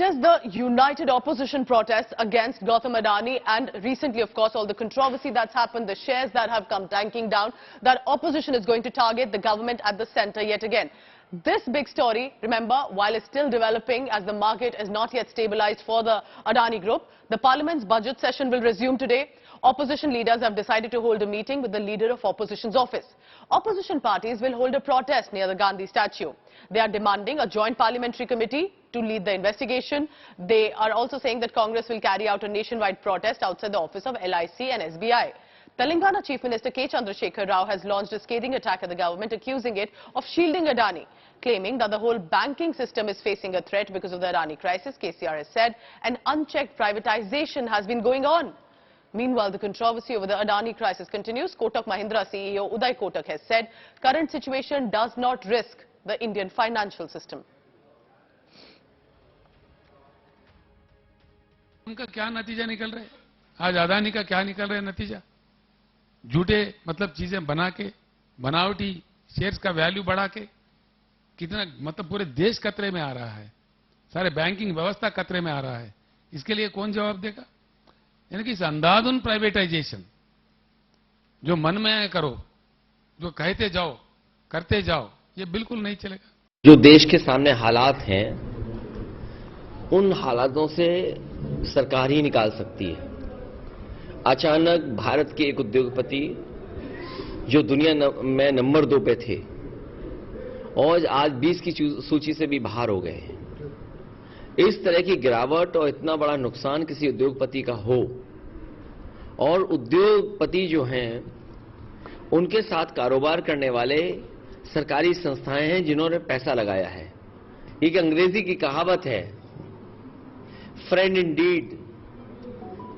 is the united opposition protest against Gautam Adani, and recently, of course, all the controversy that's happened, the shares that have come tanking down, that opposition is going to target the government at the centre yet again. This big story, remember, while it's still developing as the market is not yet stabilized for the Adani Group, the Parliament's budget session will resume today. Opposition leaders have decided to hold a meeting with the leader of opposition's office. Opposition parties will hold a protest near the Gandhi statue. They are demanding a joint parliamentary committee to lead the investigation. They are also saying that Congress will carry out a nationwide protest outside the office of LIC and SBI. Telangana Chief Minister K. Chandrasekhar Rao has launched a scathing attack at the government, accusing it of shielding Adani, claiming that the whole banking system is facing a threat because of the Adani crisis. KCR has said an unchecked privatization has been going on. Meanwhile, the controversy over the Adani crisis continues. Kotak Mahindra CEO Uday Kotak has said current situation does not risk the Indian financial system. उनका क्या नतीजा निकल रहे? आज अदानी का क्या निकल रहा है नतीजा? झूठे मतलब चीजें बना के, बनावटी शेयर्स का वैल्यू बढ़ा के कितना मतलब पूरे देश खतरे में आ रहा है, सारे बैंकिंग व्यवस्था खतरे में आ रहा है. इसके लिए कौन जवाब देगा? यानी कि इस अंधाधुन प्राइवेटाइजेशन जो मन में आए करो, जो कहते जाओ करते जाओ, ये बिल्कुल नहीं चलेगा. जो देश के सामने हालात हैं, उन हालातों से सरकार ही निकाल सकती है. अचानक भारत के एक उद्योगपति जो दुनिया में नंबर 2 पे थे और आज 20 की सूची से भी बाहर हो गए. इस तरह की गिरावट और इतना बड़ा नुकसान किसी उद्योगपति का हो, और उद्योगपति जो हैं उनके साथ कारोबार करने वाले सरकारी संस्थाएं हैं जिन्होंने पैसा लगाया है. एक अंग्रेजी की कहावत है, friend in deed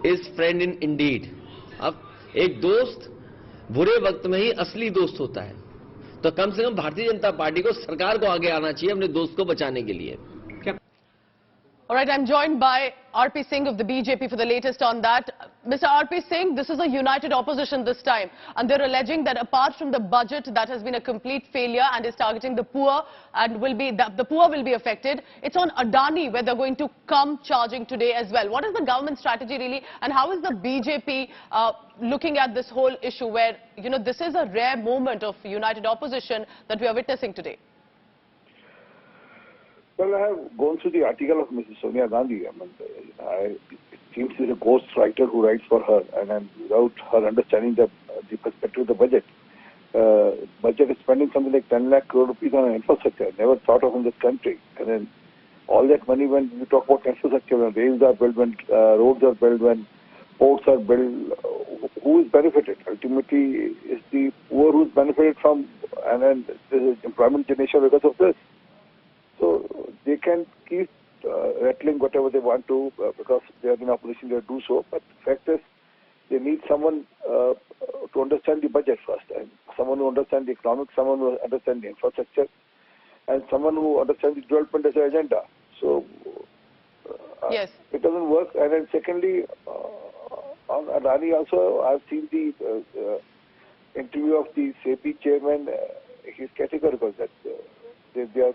is friend in indeed. अब एक दोस्त बुरे वक्त में ही असली दोस्त होता है, तो कम से कम भारतीय जनता पार्टी को, सरकार को आगे आना चाहिए अपने दोस्त को बचाने के लिए. All right, I'm joined by R.P. Singh of the BJP for the latest on that. Mr. R.P. Singh, this is a united opposition this time, and they're alleging that apart from the budget that has been a complete failure and is targeting the poor and the poor will be affected, it's on Adani where they're going to come charging today as well. What is the government strategy really, and how is the BJP looking at this whole issue where, you know, this is a rare moment of united opposition that we are witnessing today? Well, I have gone through the article of Mrs. Sonia Gandhi. It seems she's a ghost writer who writes for her, and then without her understanding the perspective of the budget. Budget is spending something like 10 lakh crore rupees on infrastructure, never thought of in this country. And then all that money, when you talk about infrastructure, when rails are built, when roads are built, when ports are built, who is benefited? Ultimately, it's the poor who is benefited from, and then there is employment generation because of this. So they can keep rattling whatever they want to because they are in opposition, they do so. But the fact is, they need someone to understand the budget first, and someone who understands the economics, someone who understands the infrastructure, and someone who understands the development as an agenda. So yes, it doesn't work. And then secondly, on Adani also, I've seen the interview of the SEBI chairman. He's categorical that they are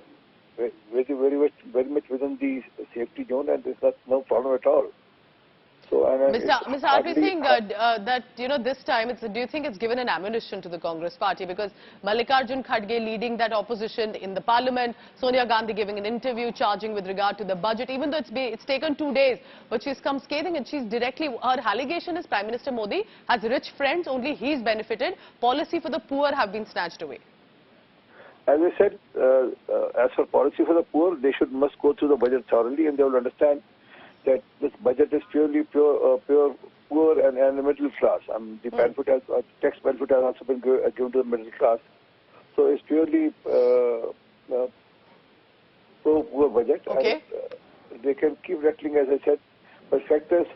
very much within the safety zone, and there's no problem at all. So, Mr. R.P. Singh, that, you know, this time, do you think it's given an ammunition to the Congress party? Because Mallikarjun Kharge leading that opposition in the parliament, Sonia Gandhi giving an interview charging with regard to the budget, even though it's taken 2 days, but she's come scathing, and she's directly, her allegation is Prime Minister Modi has rich friends, only he's benefited, policy for the poor have been snatched away. As I said, as for policy for the poor, they must go through the budget thoroughly, and they will understand that this budget is purely pure poor and the middle class. The benefit has, tax benefit has also been given to the middle class. So it's purely pro-poor budget. Okay. And, they can keep rattling, as I said. But the fact is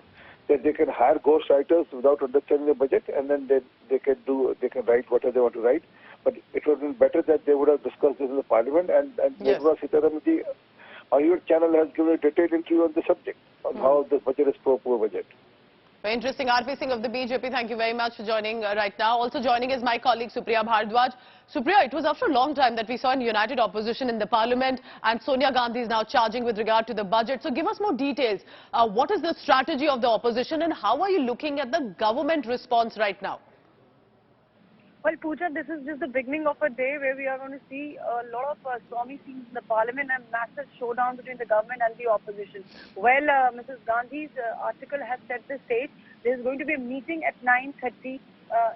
that they can hire ghost writers without understanding the budget, and then they can write whatever they want to write. But it would have been better that they would have discussed this in the parliament, and yes, Nirmala Sitharaman on your channel has given a detailed interview on the subject, on how this budget is pro-poor budget. Very interesting. RP Singh of the BJP, thank you very much for joining right now. Also joining is my colleague Supriya Bhardwaj. Supriya, it was after a long time that we saw a united opposition in the parliament, and Sonia Gandhi is now charging with regard to the budget. So give us more details. What is the strategy of the opposition and how are you looking at the government response right now? Well, Pooja, this is just the beginning of a day where we are going to see a lot of stormy scenes in the parliament and massive showdown between the government and the opposition. Well, Mrs. Gandhi's article has set the stage. There is going to be a meeting at 9:30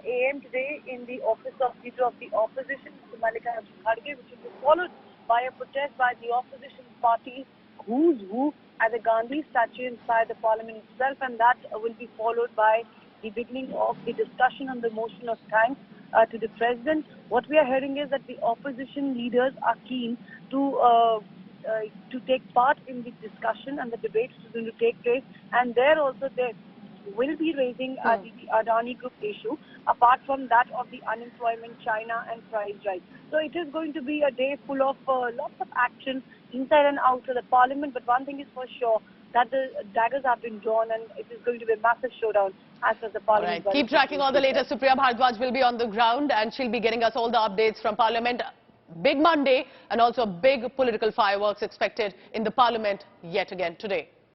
a.m. today in the office of Leader of the Opposition, Mr. Mallikarjun Kharge, which will be followed by a protest by the opposition parties, who's who, at the Gandhi statue inside the parliament itself, and that will be followed by the beginning of the discussion on the motion of thanks to the president. What we are hearing is that the opposition leaders are keen to take part in the discussion and the debate which is going to take place, and there also they will be raising the Adani Group issue, apart from that of the unemployment, China and price rise. So it is going to be a day full of lots of action inside and out of the parliament, but one thing is for sure, that the daggers have been drawn and it is going to be a massive showdown as far as the parliament. Right. Keep tracking all the latest. Supriya Bhardwaj will be on the ground and she'll be getting us all the updates from parliament. Big Monday and also big political fireworks expected in the parliament yet again today.